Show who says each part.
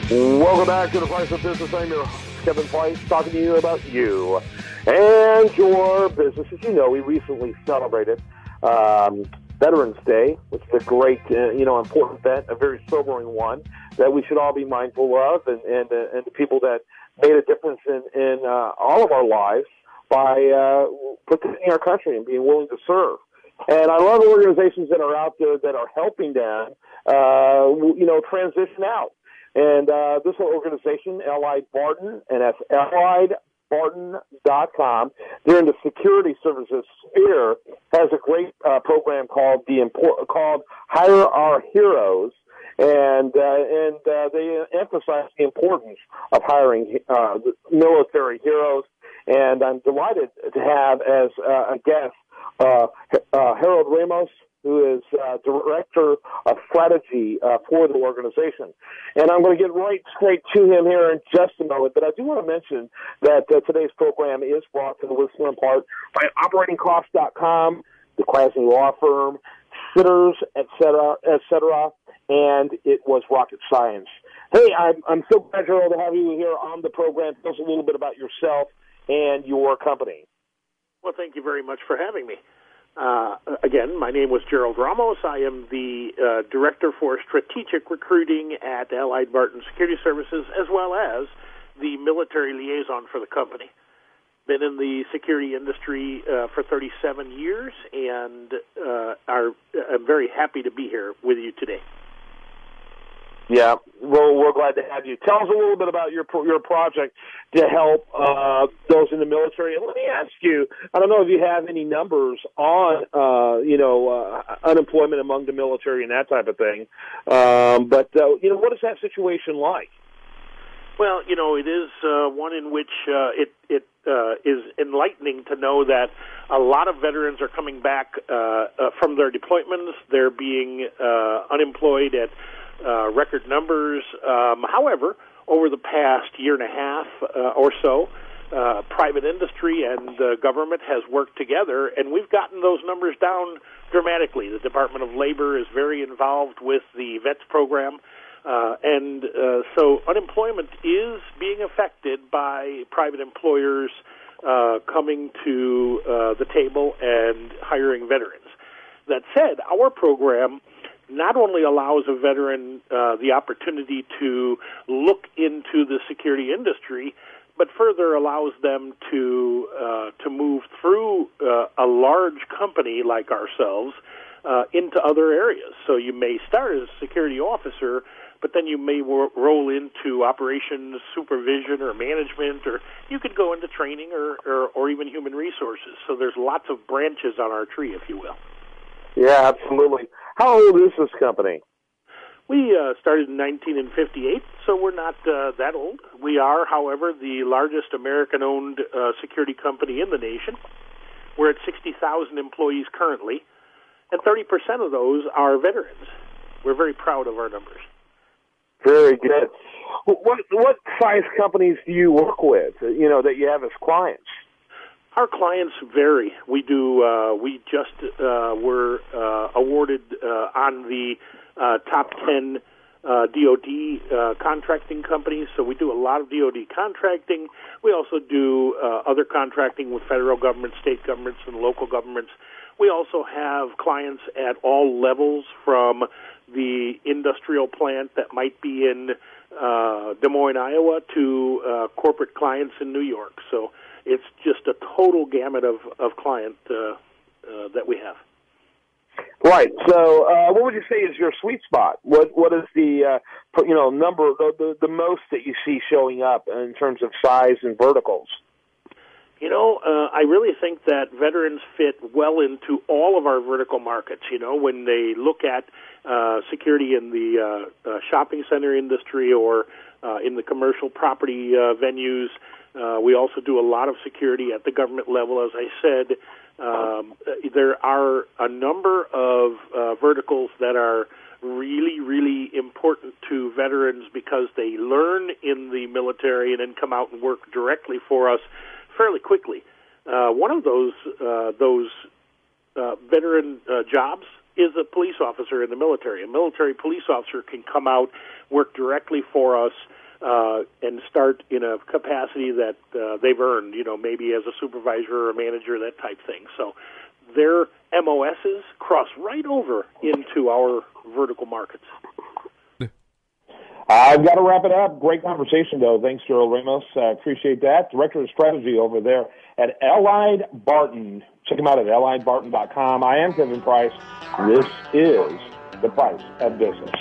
Speaker 1: Welcome back to the Price of Business. I'm your host, Kevin Price, talking to you about you and your business. As you know, we recently celebrated Veterans Day, which is a great, important event, a very sobering one that we should all be mindful of, and the people that made a difference in all of our lives by protecting our country and being willing to serve. And I love organizations that are out there that are helping them, transition out. And this organization, Allied Barton, and that's AlliedBarton.com, they're in the security services sphere, has a great program called Hire Our Heroes, and they emphasize the importance of hiring military heroes. And I'm delighted to have as a guest Jerold Ramos, who is Director of Strategy for the organization. And I'm going to get right straight to him here in just a moment, but I do want to mention that today's program is brought to the listener in part by OperatingCosts.com, the Krasny Law Firm, Sitters, et cetera, and it was Rocket Science. Hey, I'm so glad, Jerold, to have you here on the program. Tell us a little bit about yourself and your company.
Speaker 2: Well, thank you very much for having me. Again, my name was Jerold Ramos. I am the Director for Strategic Recruiting at Allied Barton Security Services, as well as the military liaison for the company. Been in the security industry for 37 years, and I'm very happy to be here with you today.
Speaker 1: Yeah, well, we're glad to have you. Tell us a little bit about your project to help those in the military. And let me ask you, I don't know if you have any numbers on, unemployment among the military and that type of thing, but what is that situation like?
Speaker 2: Well, it is one in which it is enlightening to know that a lot of veterans are coming back from their deployments. They're being unemployed at record numbers. However, over the past year and a half or so, private industry and the government has worked together, and we've gotten those numbers down dramatically. The Department of Labor is very involved with the VETS program, and so unemployment is being affected by private employers coming to the table and hiring veterans. That said, our program not only allows a veteran the opportunity to look into the security industry, but further allows them to move through a large company like ourselves into other areas. So you may start as a security officer, but then you may roll into operations, supervision, or management, or you could go into training or even human resources. So there's lots of branches on our tree, if you will.
Speaker 1: Yeah, absolutely. How old is this company?
Speaker 2: We started in 1958, so we're not that old. We are, however, the largest American-owned security company in the nation. We're at 60,000 employees currently, and 30% of those are veterans. We're very proud of our numbers.
Speaker 1: Very good. What size companies do you work with, that you have as clients?
Speaker 2: Our clients vary. We do. We just were awarded on the top 10 DoD contracting companies. So we do a lot of DoD contracting. We also do other contracting with federal government, state governments, and local governments. We also have clients at all levels, from the industrial plant that might be in Des Moines, Iowa, to corporate clients in New York. So it's just a total gamut of client that we have.
Speaker 1: Right. So, what would you say is your sweet spot? What is the number, the most that you see showing up in terms of size and verticals?
Speaker 2: I really think that veterans fit well into all of our vertical markets. When they look at security in the shopping center industry or in the commercial property venues. We also do a lot of security at the government level, as I said. There are a number of verticals that are really, really important to veterans because they learn in the military and then come out and work directly for us fairly quickly. One of those veteran jobs is a police officer in the military. A military police officer can come out, work directly for us, and start in a capacity that they've earned, maybe as a supervisor or a manager, that type thing. So their MOSs cross right over into our vertical markets.
Speaker 1: I've got to wrap it up. Great conversation, though. Thanks, Jerold Ramos. I appreciate that. Director of Strategy over there at Allied Barton. Check him out at alliedbarton.com. I am Kevin Price. This is The Price of Business.